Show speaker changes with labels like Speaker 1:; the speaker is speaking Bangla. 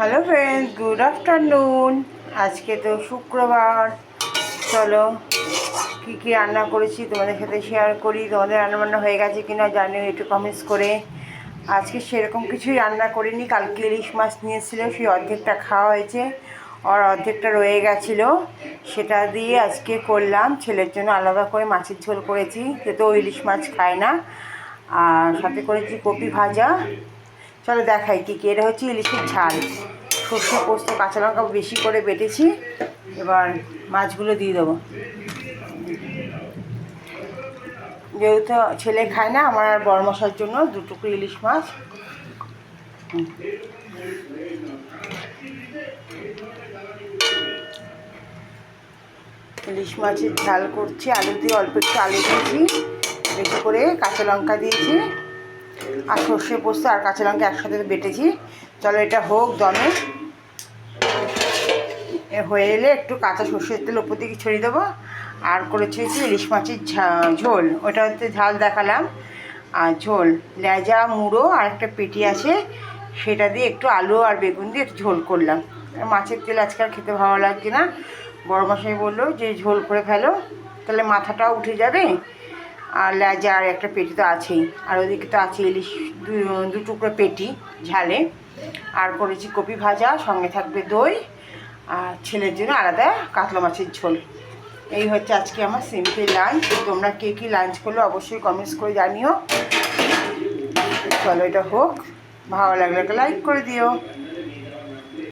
Speaker 1: Hello friends, good afternoon. আজকে তো শুক্রবার। চলো কী কী রান্না করেছি তোমাদের সাথে শেয়ার করি। তোমাদের রান্নাবান্না হয়ে গেছে কিনা জানিও একটু কমেন্টস করে। আজকে সেরকম কিছুই রান্না করিনি। কালকে ইলিশ মাছ নিয়েছিল, সেই অর্ধেকটা খাওয়া হয়েছে, আর অর্ধেকটা রয়ে গেছিলো, সেটা দিয়ে আজকে করলাম। ছেলের জন্য আলাদা করে মাছের ঝোল করেছি, সে তো ইলিশ মাছ খায় না। আর সাথে করেছি কপি ভাজা। চলো দেখাই কী কী। এটা হচ্ছে ইলিশের ঝাল, সর্ষে পোস্ত কাঁচা লঙ্কা বেশি করে বেটেছি। এবার মাছগুলো দিয়ে দেবো। যেহেতু ছেলে খায় না, আমার আর বড় মশার জন্য দুটুকু ইলিশ মাছ। ইলিশ মাছের ঝাল করছি, আলু দিয়ে অল্প একটু আলু দিয়েছি, বেশি করে কাঁচা লঙ্কা দিয়েছি, আর সর্ষে পোস্ত আর কাঁচা লঙ্কা একসাথে বেটেছি। চলো এটা হোক দমে। হয়ে এলে একটু কাঁচা সর্ষের তেল ওপর দিকে ছড়িয়ে দেবো। আর করেছি ইলিশ মাছের ঝোল, ওটা হচ্ছে ঝাল দেখালাম। আর ঝোল লেজা মুড়ো আর একটা পেটি আছে, সেটা দিয়ে একটু আলু আর বেগুন দিয়ে একটু ঝোল করলাম। মাছের তেল আজকাল খেতে ভালো লাগছে না, বড় মশাই বললো যে ঝোল করে ফেলো, তাহলে মাথাটাও উঠে যাবে। আর লেজা আর একটা পেটি তো আছেই, আর ওদিকে তো আছে ইলিশ দু টুকরো পেটি ঝালে। আর করেছি কপি ভাজা, সঙ্গে থাকবে দই, আর ছেলের জন্য আলাদা কাতলা মাছের ঝোল। এই হচ্ছে আজকে আমার সিম্পল লাঞ্চ। তোমরা কে কী লাঞ্চ করলে অবশ্যই কমেন্টস করে জানিও। চলো এটা হোক, ভালো লাগলে একটা লাইক করে দিও।